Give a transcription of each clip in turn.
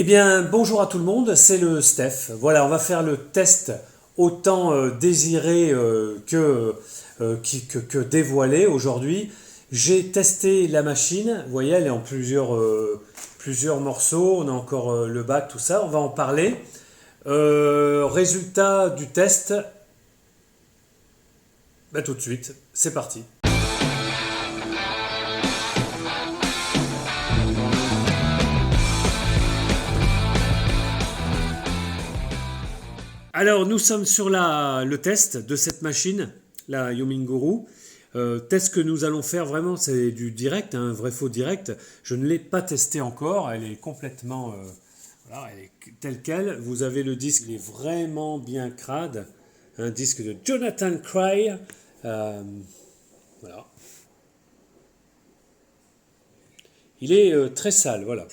Eh bien, bonjour à tout le monde, c'est le Steph. Voilà, on va faire le test autant désiré que dévoilé aujourd'hui. J'ai testé la machine, vous voyez, elle est en plusieurs morceaux, on a encore le bac, tout ça, on va en parler. Résultat du test, bah, tout de suite, c'est parti. Alors, nous sommes sur le test de cette machine, la Yominguru. Test que nous allons faire vraiment, c'est du direct, un vrai faux direct. Je ne l'ai pas testé encore, elle est complètement voilà, elle est telle quelle. Vous avez le disque, il est vraiment bien crade. Un disque de Jonathan Cray. Euh, voilà. Il est très sale, voilà.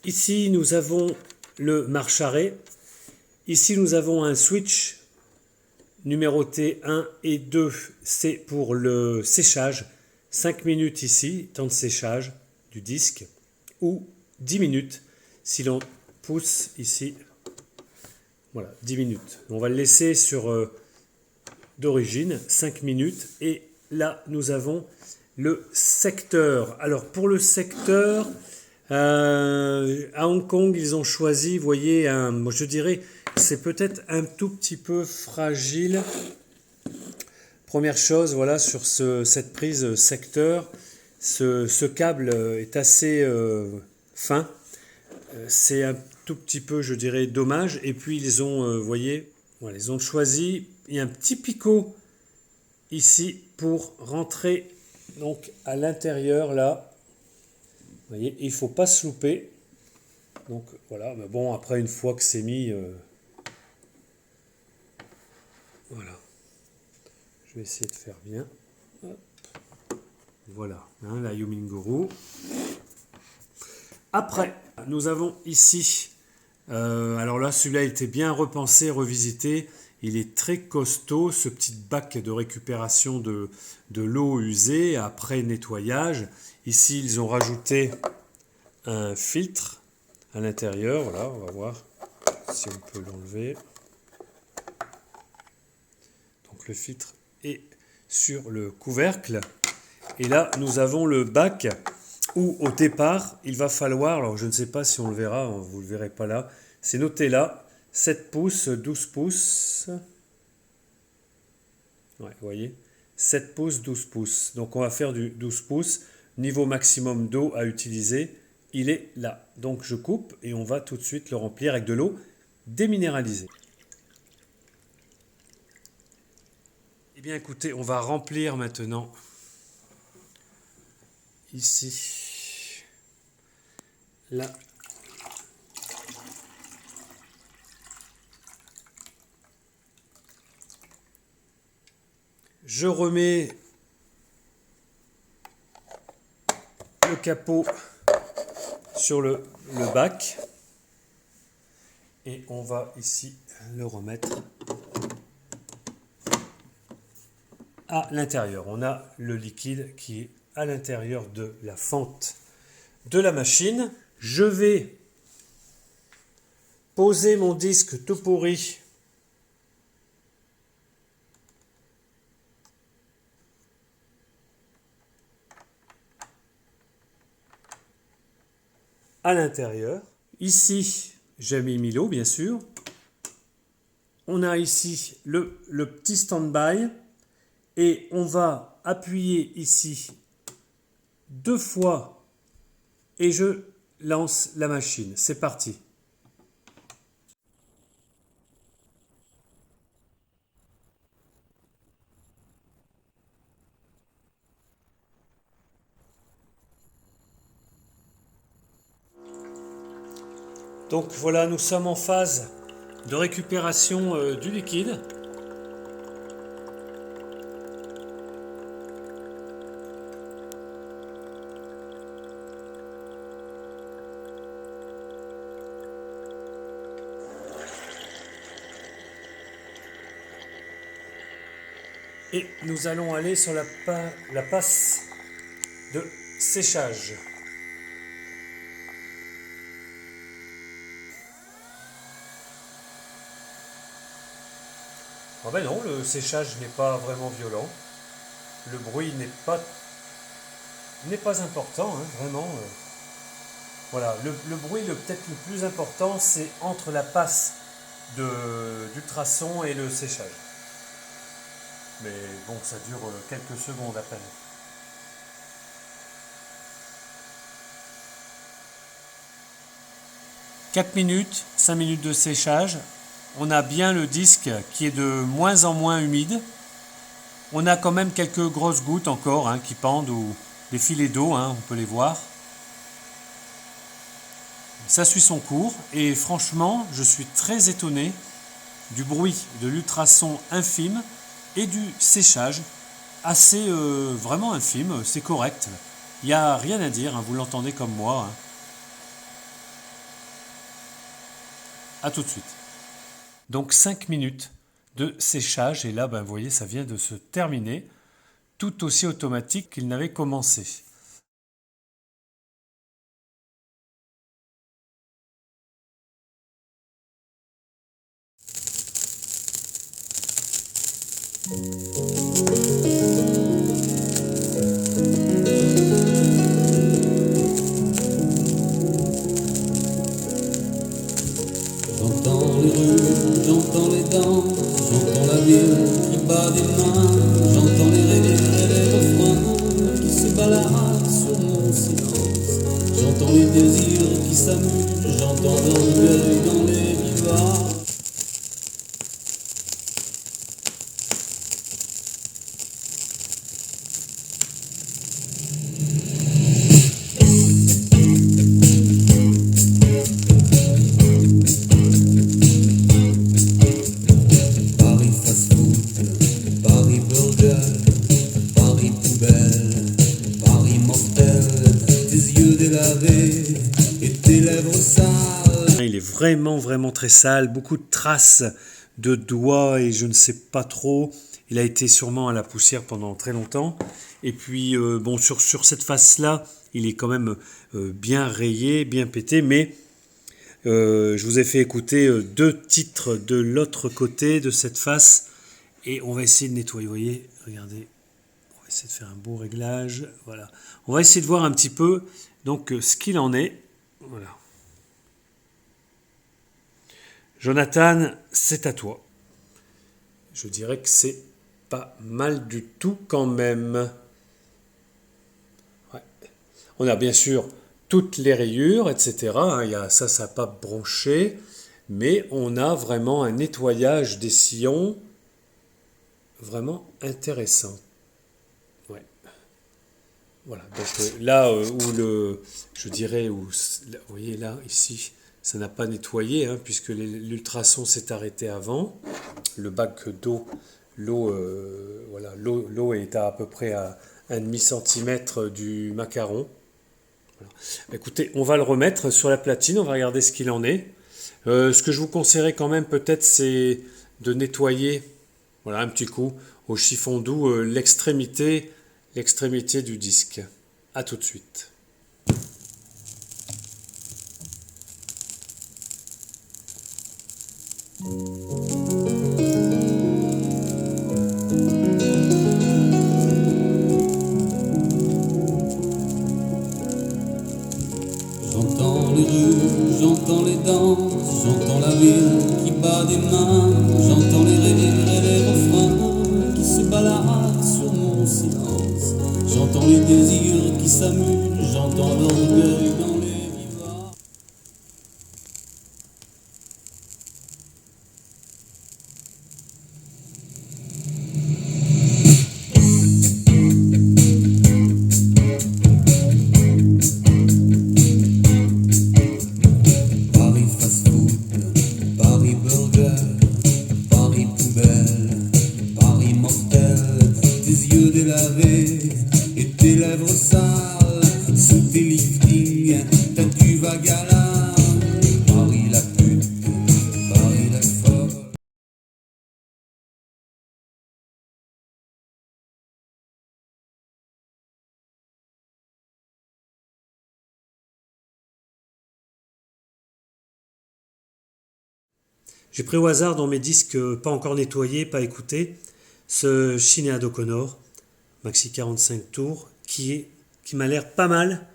Ici, nous avons le marche-arrêt. Ici, nous avons un switch numéroté 1 et 2, c'est pour le séchage. 5 minutes ici, temps de séchage du disque, ou 10 minutes si l'on pousse ici. Voilà, 10 minutes. On va le laisser sur d'origine, 5 minutes. Et là, nous avons le secteur. Alors, pour le secteur, à Hong Kong, ils ont choisi, vous voyez, moi je dirais, c'est peut-être un tout petit peu fragile. Première chose, voilà, sur cette prise secteur, ce câble est assez fin. C'est un tout petit peu, je dirais, dommage. Et puis ils ont, vous voyez, voilà, ils ont choisi, il y a un petit picot ici pour rentrer donc à l'intérieur là. Vous voyez, il ne faut pas se louper. Donc voilà, mais bon, après une fois que c'est mis, voilà. Je vais essayer de faire bien. Hop. Voilà, hein, la Yominguru. Après, nous avons ici, alors là, celui-là était bien repensé, revisité. Il est très costaud, ce petit bac de récupération de l'eau usée après nettoyage. Ici, ils ont rajouté un filtre à l'intérieur. Voilà, on va voir si on peut l'enlever. Donc le filtre est sur le couvercle. Et là, nous avons le bac où, au départ, il va falloir, alors je ne sais pas si on le verra, vous ne le verrez pas là, c'est noté là, 7 pouces, 12 pouces. Ouais, vous voyez, 7 pouces, 12 pouces. Donc on va faire du 12 pouces. Niveau maximum d'eau à utiliser, il est là. Donc je coupe et on va tout de suite le remplir avec de l'eau déminéralisée. Eh bien écoutez, on va remplir maintenant ici là. Je remets le capot sur le bac et on va ici le remettre à l'intérieur. On a le liquide qui est à l'intérieur de la fente de la machine. Je vais poser mon disque tout pourri à l'intérieur. Ici, j'ai mis Milo, bien sûr. On a ici le petit stand-by et on va appuyer ici 2 fois et je lance la machine. C'est parti. Donc voilà, nous sommes en phase de récupération du liquide. Et nous allons aller sur la passe de séchage. Ah ben non, le séchage n'est pas vraiment violent. Le bruit n'est pas important, hein, vraiment. Voilà, le bruit peut-être le plus important, c'est entre la passe d'ultrasons et le séchage. Mais bon, ça dure quelques secondes à peine. « 4 minutes, 5 minutes de séchage. On a bien le disque qui est de moins en moins humide. On a quand même quelques grosses gouttes encore qui pendent, ou des filets d'eau, on peut les voir. Ça suit son cours et franchement, je suis très étonné du bruit de l'ultrason infime et du séchage assez vraiment infime, c'est correct. Il n'y a rien à dire, vous l'entendez comme moi. A tout de suite. Donc 5 minutes de séchage et là, vous voyez, ça vient de se terminer, tout aussi automatique qu'il n'avait commencé. J'entends les rues, j'entends les danses, j'entends la ville qui bat des mains, j'entends les rires et les refrains qui se baladent sur mon silence. J'entends les désirs qui s'amusent, j'entends l'orgueil dans les vivaces. Il est vraiment très sale, beaucoup de traces de doigts et je ne sais pas trop. Il a été sûrement à la poussière pendant très longtemps. Et puis bon, sur cette face-là, il est quand même bien rayé, bien pété, mais je vous ai fait écouter 2 titres de l'autre côté de cette face et on va essayer de nettoyer. Vous voyez, regardez, on va essayer de faire un beau réglage. Voilà, on va essayer de voir un petit peu donc ce qu'il en est. Voilà. Jonathan, c'est à toi. Je dirais que c'est pas mal du tout quand même. Ouais. On a bien sûr toutes les rayures, etc. Ça n'a pas bronché, mais on a vraiment un nettoyage des sillons vraiment intéressant. Ouais. Voilà. Donc là où je dirais vous voyez là ici. Ça n'a pas nettoyé puisque l'ultrason s'est arrêté avant. Le bac d'eau, l'eau est à peu près à 1,5 cm du macaron. Voilà. Écoutez, on va le remettre sur la platine, on va regarder ce qu'il en est. Ce que je vous conseillerais quand même peut-être, c'est de nettoyer, voilà, un petit coup au chiffon doux l'extrémité du disque. A tout de suite. J'entends les rues, j'entends les danses, j'entends la ville qui bat des mains, j'entends les rires et les refrains qui se baladent sur mon silence. J'entends les désirs qui s'amusent, j'entends l'orgueil dans J'ai pris au hasard dans mes disques pas encore nettoyés, pas écoutés, ce Shinead O'Connor, maxi 45 tours, qui m'a l'air pas mal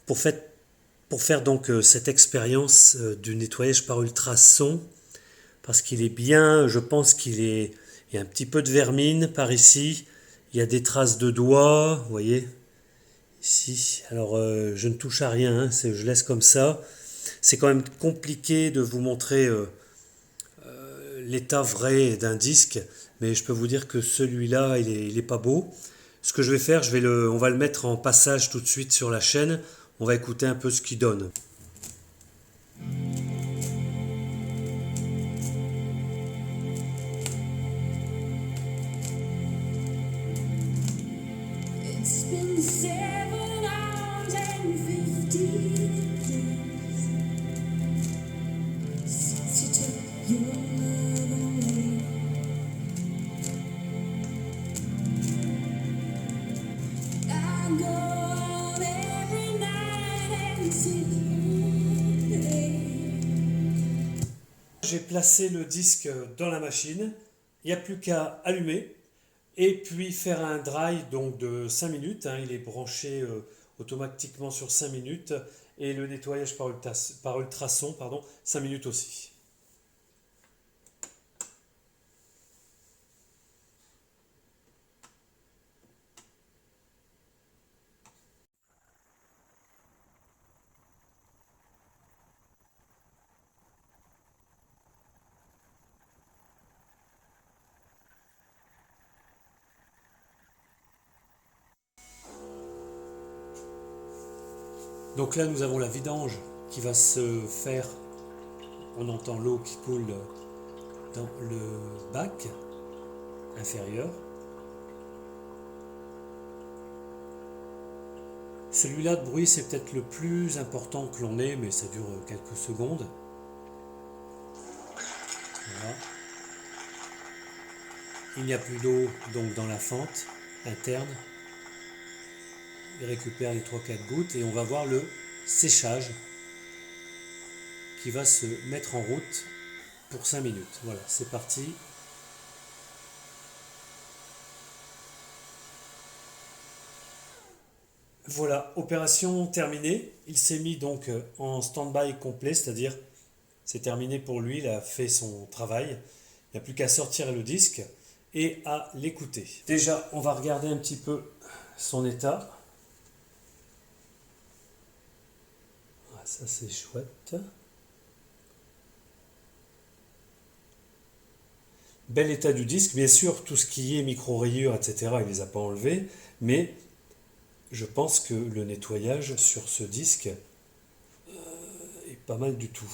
pour faire donc cette expérience du nettoyage par ultrason, parce qu'il est bien, je pense il y a un petit peu de vermine par ici, il y a des traces de doigts, vous voyez, ici. Alors je ne touche à rien, hein, je laisse comme ça. C'est quand même compliqué de vous montrer l'état vrai d'un disque, mais je peux vous dire que celui-là, il est pas beau. Ce que je vais faire, on va le mettre en passage tout de suite sur la chaîne. On va écouter un peu ce qu'il donne. It's been 7 hours and 15 days since you took your love away. I go out every night and sit home. J'ai placé le disque dans la machine. Il n'y a plus qu'à allumer et puis faire un dry donc de 5 minutes. Hein. Il est branché automatiquement sur 5 minutes et le nettoyage par ultrason, 5 minutes aussi. Donc là, nous avons la vidange qui va se faire. On entend l'eau qui coule dans le bac inférieur. Celui-là de bruit, c'est peut-être le plus important que l'on ait, mais ça dure quelques secondes. Voilà. Il n'y a plus d'eau donc dans la fente interne. Il récupère les 3-4 gouttes et on va voir le séchage qui va se mettre en route pour 5 minutes. Voilà, c'est parti. Voilà, opération terminée. Il s'est mis donc en stand-by complet, c'est-à-dire c'est terminé pour lui, il a fait son travail. Il n'y a plus qu'à sortir le disque et à l'écouter. Déjà, on va regarder un petit peu son état. Ça c'est chouette. Bel état du disque, bien sûr, tout ce qui est micro-rayures, etc., il ne les a pas enlevés, mais je pense que le nettoyage sur ce disque est pas mal du tout.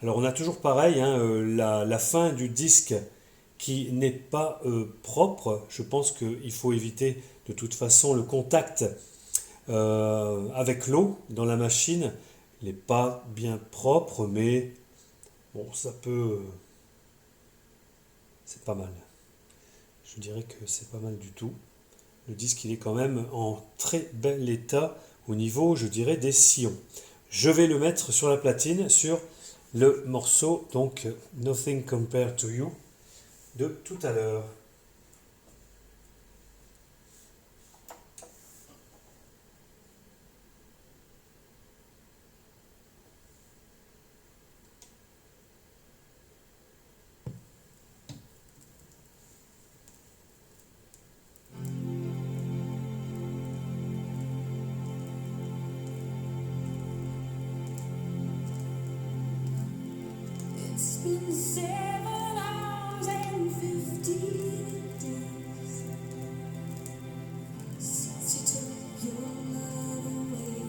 Alors on a toujours pareil, hein, la fin du disque qui n'est pas propre. Je pense qu'il faut éviter de toute façon le contact avec l'eau dans la machine. Il n'est pas bien propre, mais bon, ça peut... c'est pas mal. Je dirais que c'est pas mal du tout. Le disque, il est quand même en très bel état au niveau, je dirais, des sillons. Je vais le mettre sur la platine, sur le morceau, donc Nothing Compared to You, de tout à l'heure. It's been 7 hours and 15 days since you took your love away.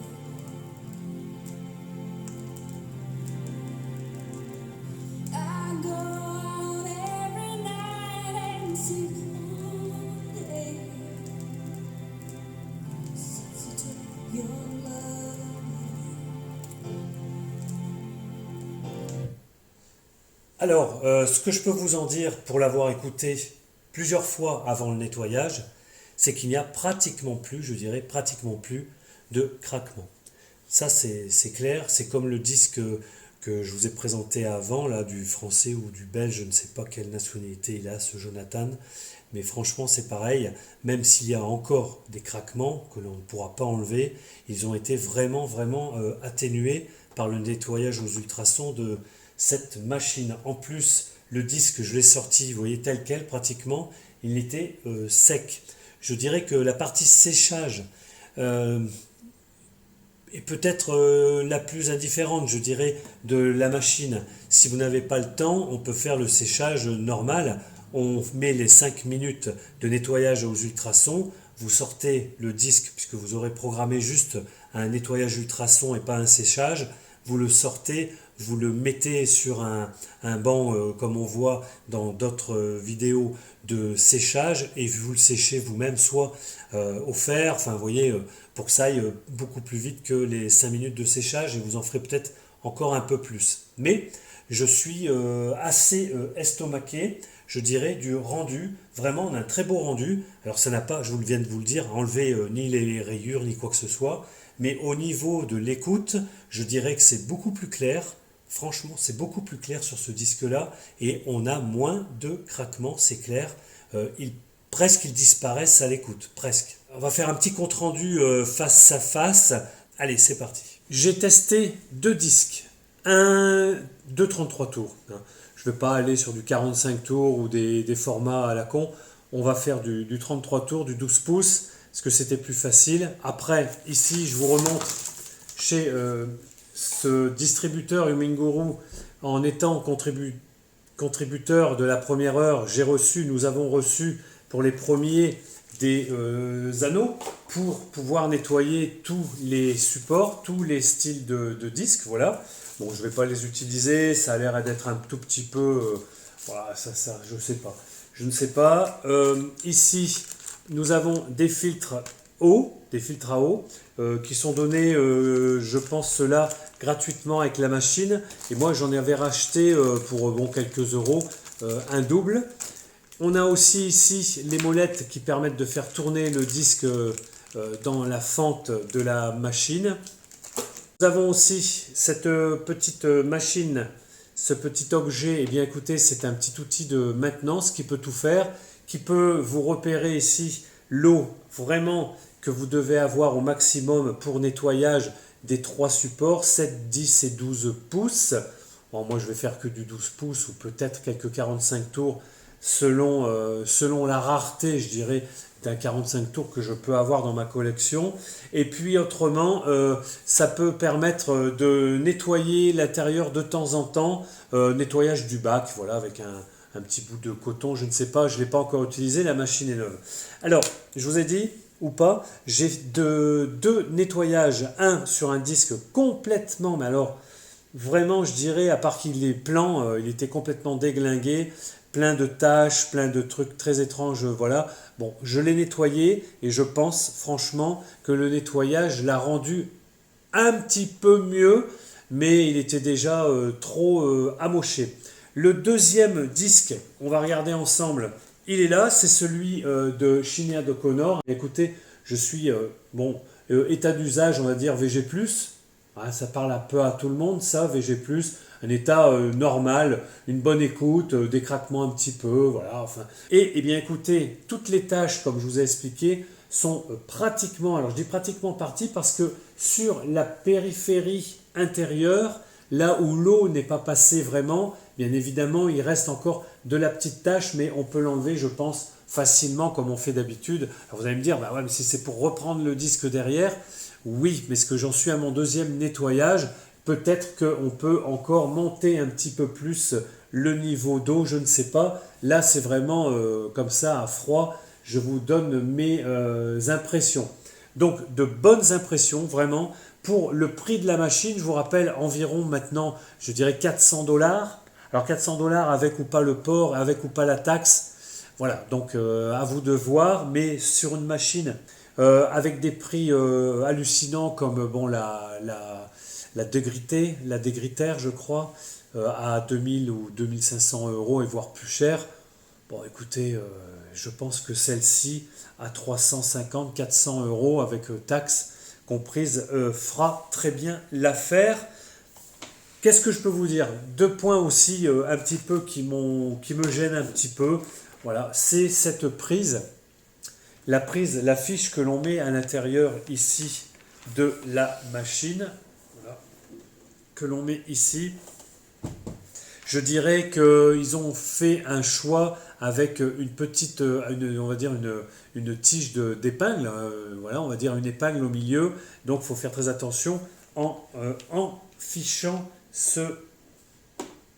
I go out every night and sit all day since you took your love away. Alors, ce que je peux vous en dire pour l'avoir écouté plusieurs fois avant le nettoyage, c'est qu'il n'y a pratiquement plus, je dirais pratiquement plus de craquement. Ça c'est clair, c'est comme le disque que je vous ai présenté avant, là, du français ou du belge, je ne sais pas quelle nationalité il a, ce Jonathan, mais franchement c'est pareil, même s'il y a encore des craquements que l'on ne pourra pas enlever, ils ont été vraiment atténués par le nettoyage aux ultrasons de cette machine. En plus, le disque, je l'ai sorti, vous voyez, tel quel pratiquement, il était sec. Je dirais que la partie séchage est peut-être la plus indifférente, je dirais, de la machine. Si vous n'avez pas le temps, on peut faire le séchage normal. On met les 5 minutes de nettoyage aux ultrasons, vous sortez le disque, puisque vous aurez programmé juste un nettoyage ultrason et pas un séchage, vous le sortez, vous le mettez sur un banc comme on voit dans d'autres vidéos de séchage et vous le séchez vous-même, soit au fer, enfin vous voyez, pour que ça aille beaucoup plus vite que les 5 minutes de séchage, et vous en ferez peut-être encore un peu plus. Mais je suis assez estomaqué, je dirais, du rendu. Vraiment, on a un très beau rendu. Alors ça n'a pas, je viens de vous le dire, enlevé ni les rayures ni quoi que ce soit. Mais au niveau de l'écoute, je dirais que c'est beaucoup plus clair. Franchement, c'est beaucoup plus clair sur ce disque-là. Et on a moins de craquements, c'est clair. Presque ils disparaissent à l'écoute, presque. On va faire un petit compte-rendu face à face. Allez, c'est parti. J'ai testé 2 disques. De 33 tours. Je ne vais pas aller sur du 45 tours ou des formats à la con. On va faire du 33 tours, du 12 pouces, parce que c'était plus facile. Après, ici, je vous remontre chez ce distributeur Huminguru, en étant contributeur de la première heure, nous avons reçu pour les premiers des anneaux pour pouvoir nettoyer tous les supports, tous les styles de disques, voilà. Bon, je ne vais pas les utiliser, ça a l'air d'être un tout petit peu... voilà, ça, je ne sais pas. Ici, nous avons des filtres à eau, qui sont donnés, je pense, cela gratuitement avec la machine. Et moi, j'en avais racheté pour quelques euros, un double. On a aussi ici les molettes qui permettent de faire tourner le disque dans la fente de la machine. Nous avons aussi cette petite machine, ce petit objet. Eh bien écoutez, c'est un petit outil de maintenance qui peut tout faire, qui peut vous repérer ici l'eau vraiment que vous devez avoir au maximum pour nettoyage des 3 supports, 7, 10 et 12 pouces. Bon, moi je vais faire que du 12 pouces ou peut-être quelques 45 tours selon la rareté, je dirais, d'un 45 tours que je peux avoir dans ma collection. Et puis autrement, ça peut permettre de nettoyer l'intérieur de temps en temps, nettoyage du bac, voilà, avec un petit bout de coton, je ne sais pas, je ne l'ai pas encore utilisé, la machine est neuve. Alors, je vous ai dit, ou pas, j'ai deux nettoyages, un sur un disque complètement, mais alors vraiment je dirais, à part qu'il est plan, il était complètement déglingué, plein de taches, plein de trucs très étranges, voilà. Bon, je l'ai nettoyé et je pense franchement que le nettoyage l'a rendu un petit peu mieux, mais il était déjà trop amoché. Le deuxième disque, on va regarder ensemble, il est là, c'est celui de Sinead O'Connor. Écoutez, je suis, état d'usage, on va dire VG+. Ça parle un peu à tout le monde, ça, VG+, un état normal, une bonne écoute, des craquements un petit peu, voilà. Enfin. Et eh bien écoutez, toutes les tâches, comme je vous ai expliqué, sont pratiquement, alors je dis pratiquement parties parce que sur la périphérie intérieure, là où l'eau n'est pas passée vraiment, bien évidemment, il reste encore de la petite tache, mais on peut l'enlever, je pense, facilement comme on fait d'habitude. Alors vous allez me dire, bah ouais, mais si c'est pour reprendre le disque derrière, oui, mais ce que j'en suis à mon deuxième nettoyage, peut-être qu'on peut encore monter un petit peu plus le niveau d'eau, je ne sais pas. Là, c'est vraiment comme ça, à froid, je vous donne mes impressions. Donc, de bonnes impressions, vraiment. Pour le prix de la machine, je vous rappelle, environ maintenant, je dirais 400$. Alors, 400$ avec ou pas le port, avec ou pas la taxe. Voilà, donc à vous de voir. Mais sur une machine avec des prix hallucinants comme la Degriter, je crois, à 2000 ou 2500€ et voire plus cher. Bon, écoutez, je pense que celle-ci, à 350-400€ avec taxes comprises, fera très bien l'affaire. Qu'est-ce que je peux vous dire? Deux points aussi un petit peu qui me gênent un petit peu. Voilà, c'est cette prise, la fiche que l'on met à l'intérieur ici de la machine, voilà, que l'on met ici. Je dirais qu'ils ont fait un choix avec une petite, on va dire une tige d'épingle, voilà, on va dire une épingle au milieu. Donc il faut faire très attention en fichant ce...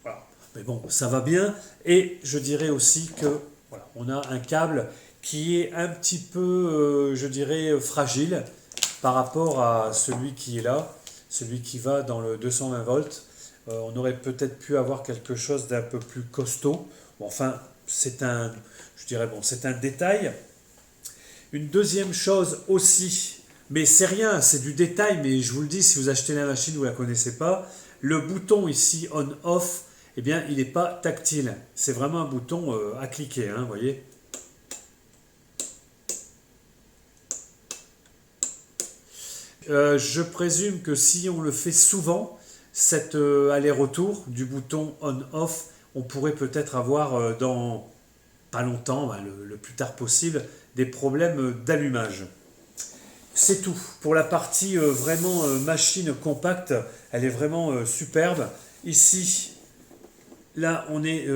Voilà. Mais bon, ça va bien. Et je dirais aussi que voilà, on a un câble qui est un petit peu, je dirais, fragile par rapport à celui qui est là, celui qui va dans le 220 volts. On aurait peut-être pu avoir quelque chose d'un peu plus costaud. Bon, enfin, c'est un détail. Une deuxième chose aussi, mais c'est rien, c'est du détail, mais je vous le dis, si vous achetez la machine, vous ne la connaissez pas, le bouton ici on-off, eh bien, il n'est pas tactile. C'est vraiment un bouton à cliquer, hein, vous voyez. Je présume que si on le fait souvent, cet aller-retour du bouton on-off, on pourrait peut-être avoir dans pas longtemps, le plus tard possible, des problèmes d'allumage. C'est tout. Pour la partie vraiment machine compacte, elle est vraiment superbe. Ici, là, on est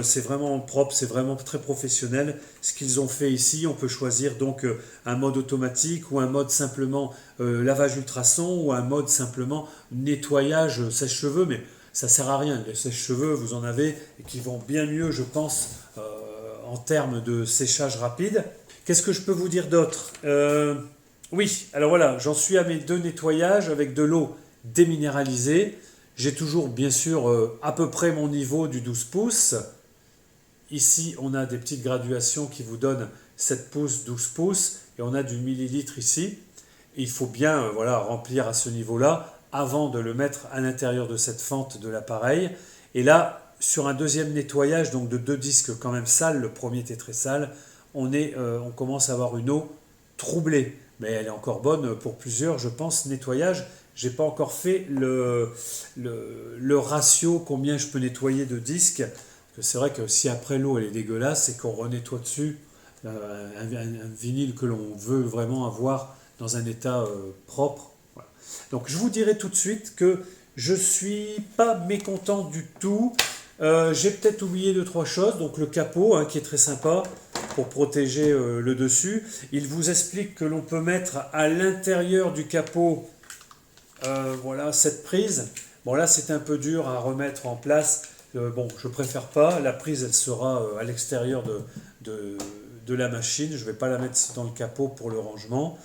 c'est vraiment propre, c'est vraiment très professionnel. Ce qu'ils ont fait ici, on peut choisir donc un mode automatique ou un mode simplement lavage ultrason ou un mode simplement nettoyage sèche-cheveux, mais ça sert à rien. Les sèche-cheveux, vous en avez et qui vont bien mieux, je pense, en termes de séchage rapide. Qu'est-ce que je peux vous dire d'autre? Oui, alors voilà, j'en suis à mes 2 nettoyages avec de l'eau déminéralisée. J'ai toujours, bien sûr, à peu près mon niveau du 12 pouces. Ici, on a des petites graduations qui vous donnent 7 pouces, 12 pouces. Et on a du millilitre ici. Et il faut bien remplir à ce niveau-là avant de le mettre à l'intérieur de cette fente de l'appareil. Et là, sur un deuxième nettoyage, donc de 2 disques quand même sales, le premier était très sale, on commence à avoir une eau troublée. Mais elle est encore bonne pour plusieurs, je pense, nettoyages. Je n'ai pas encore fait le ratio, combien je peux nettoyer de disques. Parce que c'est vrai que si après l'eau elle est dégueulasse et qu'on renettoie dessus un vinyle que l'on veut vraiment avoir dans un état propre. Voilà. Donc je vous dirai tout de suite que je ne suis pas mécontent du tout. J'ai peut-être oublié 2-3 choses. Donc le capot qui est très sympa pour protéger le dessus. Il vous explique que l'on peut mettre à l'intérieur du capot cette prise. Bon là c'est un peu dur à remettre en place. Bon, je préfère pas. La prise elle sera à l'extérieur de la machine. Je ne vais pas la mettre dans le capot pour le rangement.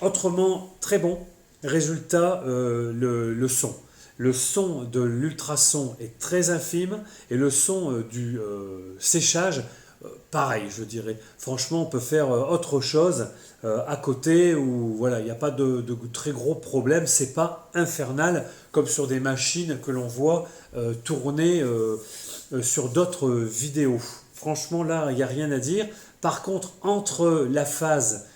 Autrement, très bon. Résultat, le son. Le son de l'ultrason est très infime et le son du séchage, pareil, je dirais. Franchement, on peut faire autre chose à côté où voilà, il n'y a pas de très gros problème. C'est pas infernal comme sur des machines que l'on voit tourner sur d'autres vidéos. Franchement, là, il n'y a rien à dire. Par contre, entre la phase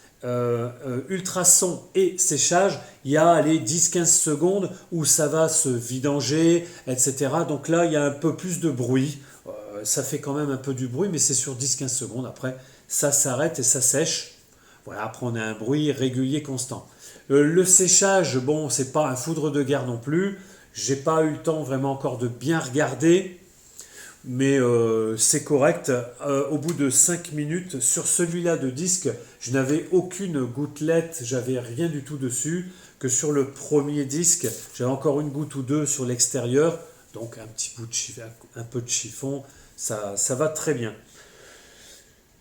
ultrason et séchage, il y a les 10-15 secondes où ça va se vidanger, etc. Donc là, il y a un peu plus de bruit. Ça fait quand même un peu du bruit, mais c'est sur 10-15 secondes. Après, ça s'arrête et ça sèche. Voilà, après, on a un bruit régulier, constant. Le séchage, bon, c'est pas un foudre de guerre non plus. J'ai pas eu le temps vraiment encore de bien regarder. Mais c'est correct. Au bout de 5 minutes, sur celui-là de disque, je n'avais aucune gouttelette, j'avais rien du tout dessus. Que sur le premier disque, j'avais encore une goutte ou deux sur l'extérieur. Donc un petit bout de chiffon, un peu de chiffon, ça va très bien.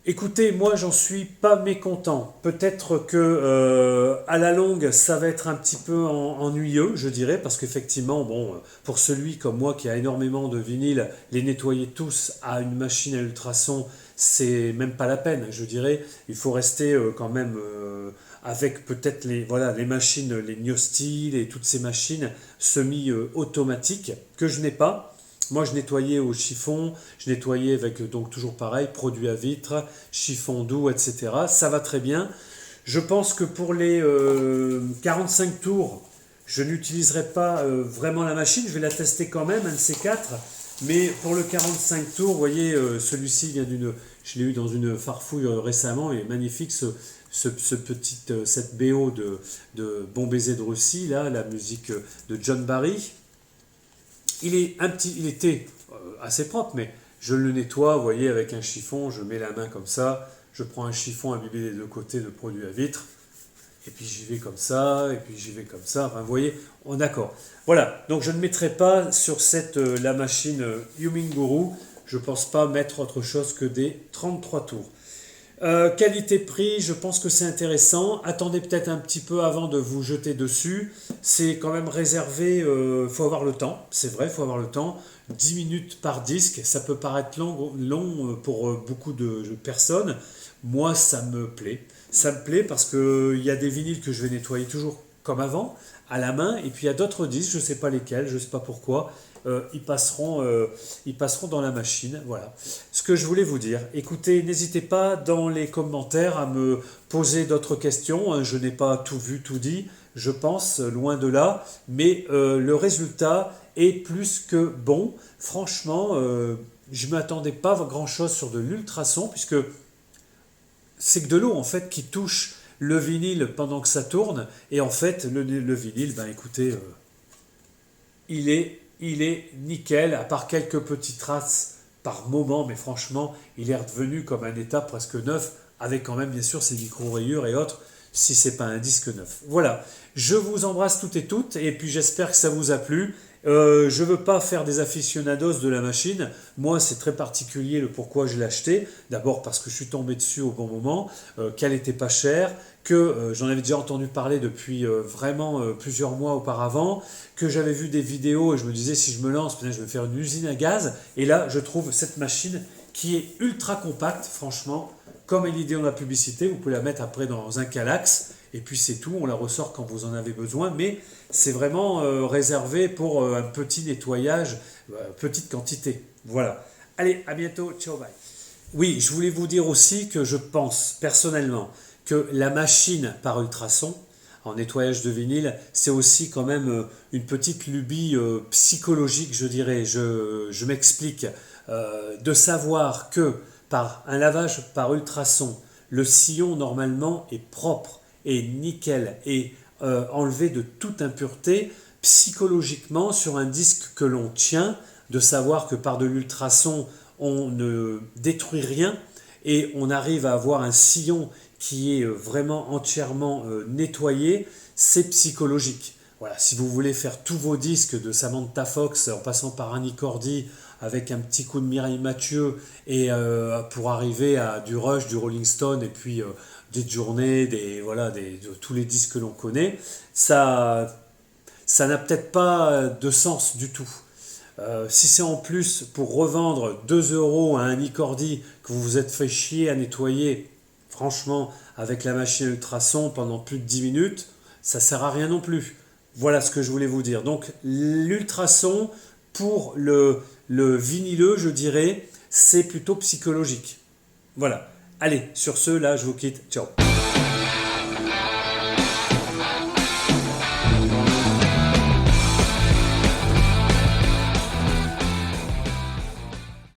Écoutez, moi j'en suis pas mécontent. Peut-être que à la longue ça va être un petit peu ennuyeux, je dirais, parce qu'effectivement, bon, pour celui comme moi qui a énormément de vinyles, les nettoyer tous à une machine à ultrasons, c'est même pas la peine, je dirais. Il faut rester quand même avec peut-être les machines, les Neosteel et toutes ces machines semi-automatiques que je n'ai pas. Moi, je nettoyais au chiffon, je nettoyais avec, donc toujours pareil, produit à vitre, chiffon doux, etc. Ça va très bien. Je pense que pour les 45 tours, Je n'utiliserai pas vraiment la machine, je vais la tester quand même, un de ces quatre. Mais pour le 45 tours, vous voyez, celui-ci vient je l'ai eu dans une farfouille récemment, et magnifique cette BO de Bon Baiser de Russie, là, la musique de John Barry. Il était assez propre, mais je le nettoie, vous voyez, avec un chiffon, je mets la main comme ça, je prends un chiffon imbibé des deux côtés de produit à vitre, et puis j'y vais comme ça, et puis j'y vais comme ça, enfin vous voyez, on est d'accord. Voilà, donc je ne mettrai pas sur la machine Huminguru, je ne pense pas mettre autre chose que des 33 tours. Qualité-prix, je pense que c'est intéressant. Attendez peut-être un petit peu avant de vous jeter dessus. C'est quand même réservé, faut avoir le temps, c'est vrai, il faut avoir le temps. 10 minutes par disque, ça peut paraître long pour beaucoup de personnes. Moi, ça me plaît. Ça me plaît parce qu'il y a des vinyles que je vais nettoyer toujours comme avant, à la main, et puis il y a d'autres disques, je ne sais pas lesquels, je ne sais pas pourquoi. Ils passeront dans la machine. Voilà ce que je voulais vous dire. Écoutez, n'hésitez pas dans les commentaires à me poser d'autres questions. Je n'ai pas tout vu, tout dit, je pense, loin de là. Mais le résultat est plus que bon. Franchement, je ne m'attendais pas à grand-chose sur de l'ultrason, puisque c'est que de l'eau en fait qui touche le vinyle pendant que ça tourne. Et en fait, le vinyle, ben écoutez, il est nickel, à part quelques petites traces par moment, mais franchement, il est redevenu comme un état presque neuf, avec quand même bien sûr ses micro-rayures et autres, si c'est pas un disque neuf. Voilà, je vous embrasse toutes et toutes, et puis j'espère que ça vous a plu. Je ne veux pas faire des aficionados de la machine. Moi, c'est très particulier le pourquoi je l'ai acheté. D'abord parce que je suis tombé dessus au bon moment, qu'elle n'était pas chère, que j'en avais déjà entendu parler depuis vraiment plusieurs mois auparavant, que j'avais vu des vidéos et je me disais si je me lance, peut-être je vais faire une usine à gaz. Et là, je trouve cette machine qui est ultra compacte, franchement, comme est l'idée dans la publicité. Vous pouvez la mettre après dans un Kallax. Et puis c'est tout, on la ressort quand vous en avez besoin, mais c'est vraiment réservé pour un petit nettoyage, petite quantité. Voilà. Allez, à bientôt, ciao, bye. Oui, je voulais vous dire aussi que je pense personnellement que la machine par ultrason, en nettoyage de vinyle, c'est aussi quand même une petite lubie psychologique, je dirais. Je m'explique. De savoir que par un lavage par ultrason, le sillon normalement est propre, et nickel, et enlevé de toute impureté, psychologiquement sur un disque que l'on tient, de savoir que par de l'ultrason on ne détruit rien et on arrive à avoir un sillon qui est vraiment entièrement nettoyé, c'est psychologique. Voilà, si vous voulez faire tous vos disques de Samantha Fox en passant par Annie Cordy avec un petit coup de Mireille Mathieu et pour arriver à du Rush, du Rolling Stone et puis des journées, de tous les disques que l'on connaît, ça n'a peut-être pas de sens du tout. Si c'est en plus pour revendre 2 € à Annie Cordy que vous vous êtes fait chier à nettoyer, franchement, avec la machine ultrason pendant plus de 10 minutes, ça sert à rien non plus. Voilà ce que je voulais vous dire. Donc l'ultrason pour le vinyleux, je dirais, c'est plutôt psychologique. Voilà. Allez, sur ce, là, je vous quitte. Ciao.